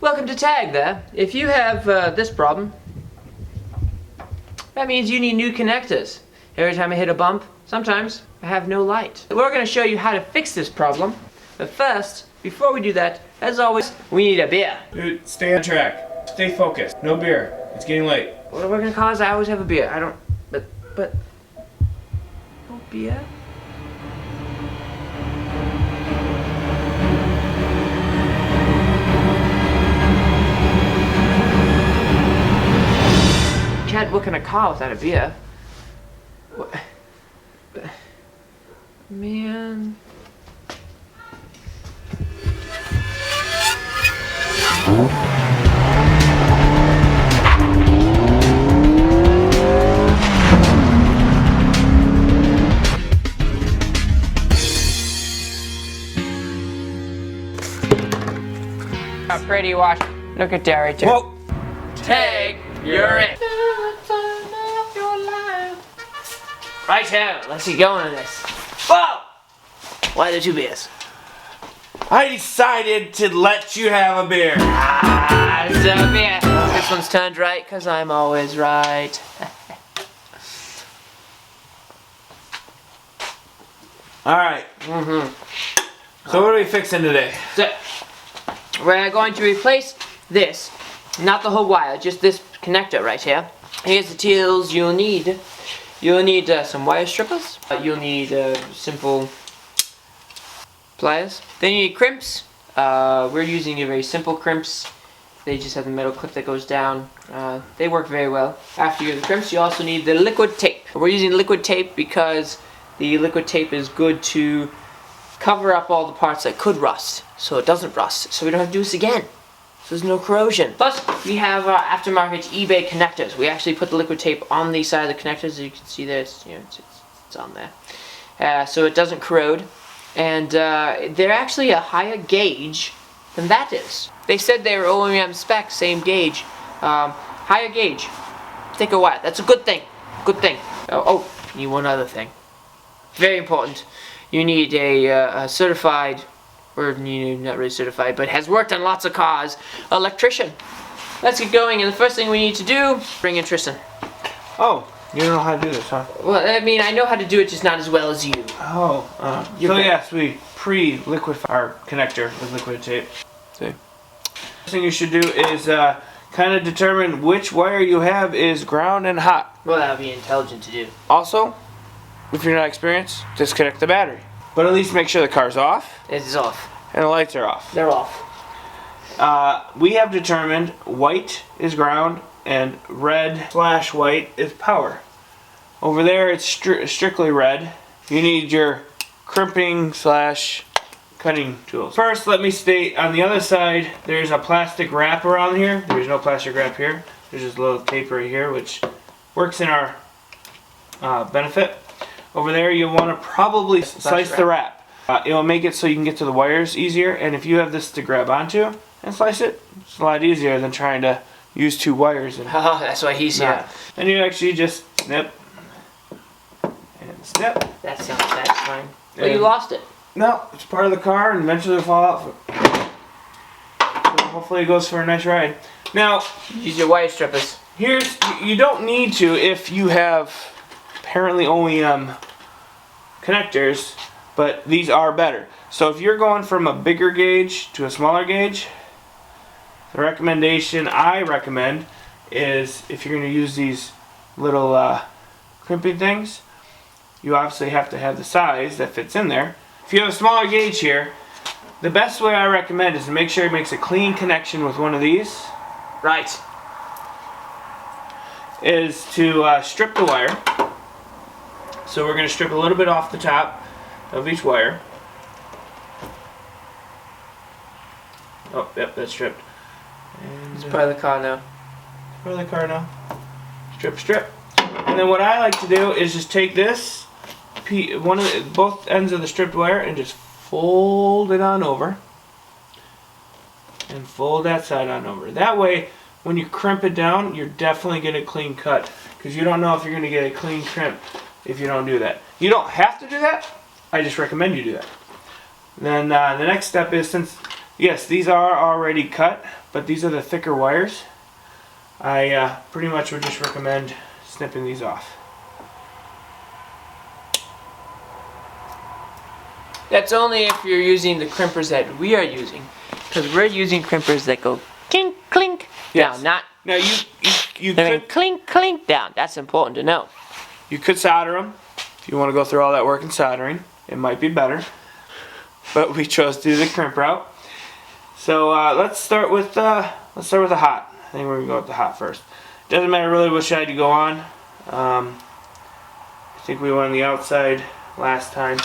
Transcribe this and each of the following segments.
Welcome to Tag there. If you have this problem, that means you need new connectors. Every time I hit a bump, sometimes I have no light. We're going to show you how to fix this problem. But first, before we do that, as always, we need a beer. Dude, stay on track. Stay focused. No beer. It's getting late. What are we going to cause? I always have a beer. I don't... But... No beer? Can't book in a car without a beer. What? Man. How pretty wash. Look at that right there. Whoa! Tag, you're it. Right here, let's get going on this. Whoa! Why the two beers? I decided to let you have a beer. Ah, it's a beer. This one's turned right, because I'm always right. Alright. So what are we fixing today? So, we're going to replace this. Not the whole wire, just this connector right here. Here's the tools you'll need. You'll need some wire strippers. You'll need simple pliers. Then you need crimps. We're using a very simple crimps. They just have the metal clip that goes down. They work very well. After you get the crimps, you also need the liquid tape. We're using liquid tape because the liquid tape is good to cover up all the parts that could rust, so it doesn't rust. So we don't have to do this again. So there's no corrosion. Plus, we have our aftermarket eBay connectors. We actually put the liquid tape on the side of the connectors. As you can see there, it's on there. So it doesn't corrode. And they're actually a higher gauge than that is. They said they were OEM spec, same gauge. Higher gauge, thicker wire. That's a good thing. Good thing. Oh, you need one other thing. Very important. You need a certified, or not really certified, but has worked on lots of cars, electrician. Let's get going, and the first thing we need to do, bring in Tristan. Oh, you don't know how to do this, huh? Well, I mean, I know how to do it, just not as well as you. Oh, so yes, we pre-liquefy our connector with liquid tape. See? First thing you should do is kind of determine which wire you have is ground and hot. Well, that would be intelligent to do. Also, if you're not experienced, disconnect the battery. But at least make sure the car's off. It is off. And the lights are off. They're off. We have determined white is ground and red/white is power. Over there it's strictly red. You need your crimping/cutting tools. First, let me state, on the other side there's a plastic wrap around here. There's no plastic wrap here. There's just a little tape right here which works in our benefit. Over there you'll want to probably slice the wrap. It'll make it so you can get to the wires easier, and if you have this to grab onto and slice it, it's a lot easier than trying to use two wires. And Oh, that's why he's here. and you actually just snip and snip. That sounds satisfying. Well, you lost it. No, it's part of the car and eventually it'll fall out. So hopefully it goes for a nice ride. Now, Use your wire strippers. you don't need to if you have apparently only connectors, but these are better. So if you're going from a bigger gauge to a smaller gauge, the recommendation I recommend is, if you're going to use these little crimping things, you obviously have to have the size that fits in there. If you have a smaller gauge here, the best way I recommend is to make sure it makes a clean connection with one of these. Right. Is to strip the wire. So we're going to strip a little bit off the top of each wire. Oh, yep, that's stripped. And It's part of the car now. part of the car now. Strip, strip. And then what I like to do is just take this, both ends of the stripped wire, and just fold it on over. And fold that side on over. That way, when you crimp it down, you're definitely getting a clean cut. Because you don't know if you're going to get a clean crimp if you don't do that. You don't have to do that. I just recommend you do that. Then the next step is, since, yes, these are already cut, but these are the thicker wires. I pretty much would just recommend snipping these off. That's only if you're using the crimpers that we are using, because we're using crimpers that go clink clink down, not Now you they're could clink clink down. That's important to know. you could solder them if you want to go through all that work in soldering. It might be better, but we chose to do the crimp route. So let's start with the hot. I think we're gonna go with the hot first. Doesn't matter really which side you go on. I think we went on the outside last time.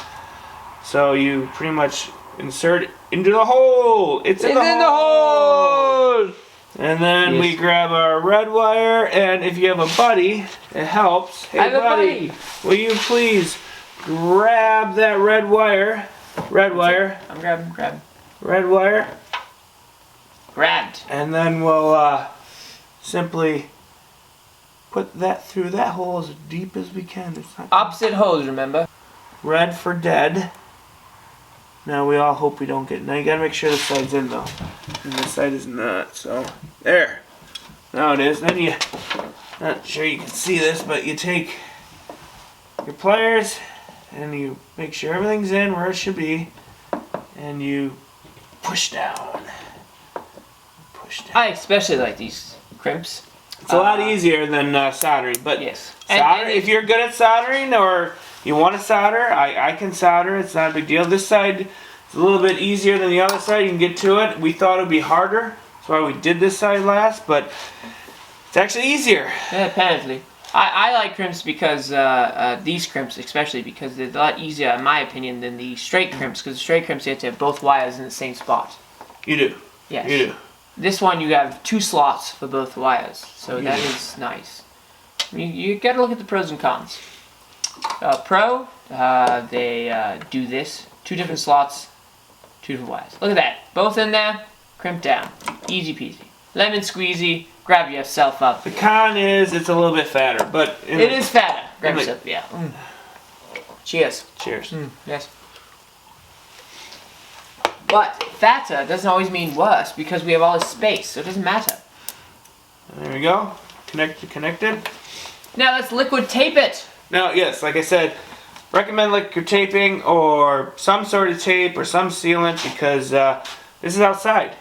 So you pretty much insert it into the hole. It's in the hole. And then we grab our red wire, and if you have a buddy, it helps. Hey I have a buddy. Will you please grab that red wire? Red wire. I'm grabbing. Red wire. Grabbed. And then we'll simply put that through that hole as deep as we can. It's not Opposite holes, remember? red for dead. Now we all hope we don't get. Now you gotta make sure this side's in though, and this side is not. So there. Now it is. Then you. Not sure you can see this, but you take your pliers and you make sure everything's in where it should be, and you push down. Push down. I especially like these crimps. It's a lot easier than soldering, but Yes. solder, if you're good at soldering or you want to solder, I can solder. It's not a big deal. This side is a little bit easier than the other side. You can get to it. We thought it would be harder. That's why we did this side last, but it's actually easier. Yeah, apparently. I like crimps because, these crimps especially, because they're a lot easier, in my opinion, than the straight crimps, because the straight crimps you have to have both wires in the same spot. You do. Yes. You do. This one you have 2 slots for both wires, so that Yeah. is nice. You gotta look at the pros and cons. Pro, they do this, 2 different slots, 2 different wires. Look at that, both in there, crimp down, easy peasy. Lemon squeezy, grab yourself up. The con is it's a little bit fatter, but It is fatter. Grab like- yourself, yeah. Cheers. Cheers. Yes. But fatter doesn't always mean worse because we have all this space, so it doesn't matter. There we go. Connected. Now let's liquid tape it. Now, yes, like I said, recommend liquid taping or some sort of tape or some sealant because this is outside.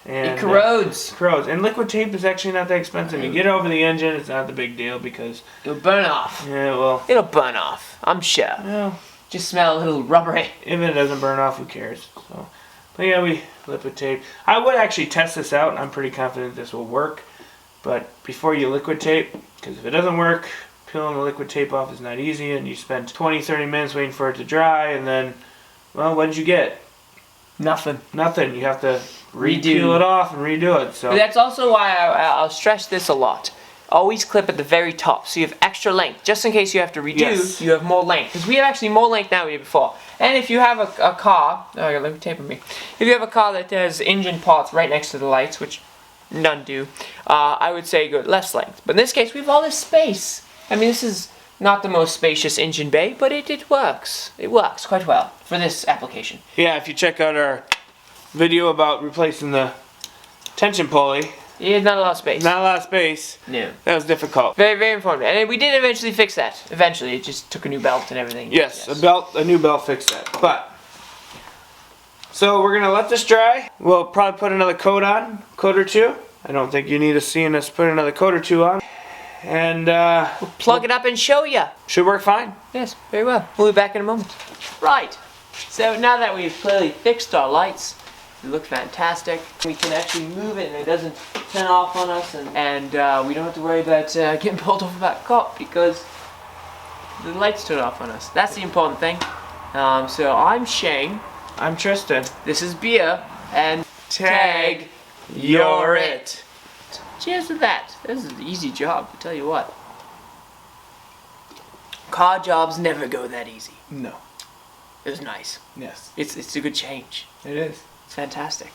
And, It corrodes. corrodes. And liquid tape is actually not that expensive. You get over the engine, it's not the big deal because, It'll burn off. yeah, well, It'll burn off, I'm sure. well, Just smell a little rubbery. if it doesn't burn off, who cares? So, but yeah, we liquid tape. I would actually test this out. I'm pretty confident this will work. But before you liquid tape, because if it doesn't work, peeling the liquid tape off is not easy, and you spend 20-30 minutes waiting for it to dry, and then, well, what did you get? Nothing. Nothing. You have to Redo. peel it off and redo it. So But that's also why I'll stress this a lot. Always clip at the very top, so you have extra length. Just in case you have to redo, Yes. you have more length. Because we have actually more length now than we did before. And if you have a car, oh, you're liquid taping me. If you have a car that has engine parts right next to the lights, which none do, I would say go less length. But in this case, we have all this space. I mean, this is not the most spacious engine bay, but it works. It works quite well for this application. yeah, if you check out our video about replacing the tension pulley, Yeah, not a lot of space. not a lot of space. No. That was difficult. Very, very informative. And we did eventually fix that. Eventually, it just took a new belt and everything. Yes, a new belt fixed that. But so we're gonna let this dry. We'll probably put another coat or 2. I don't think you need to see us put another coat or 2 on. And Plug it up and show you. should work fine. Yes, very well. We'll be back in a moment. Right. So now that we've clearly fixed our lights, they look fantastic. We can actually move it and it doesn't turn off on us, and we don't have to worry about getting pulled over by a cop because the lights turn off on us. That's the important thing. So I'm Shane. I'm Tristan. This is Beer, and Tag, you're it. Cheers to that. This is an easy job, I tell you what. Car jobs never go that easy. No. It was nice. Yes. It's a good change. It is. It's fantastic.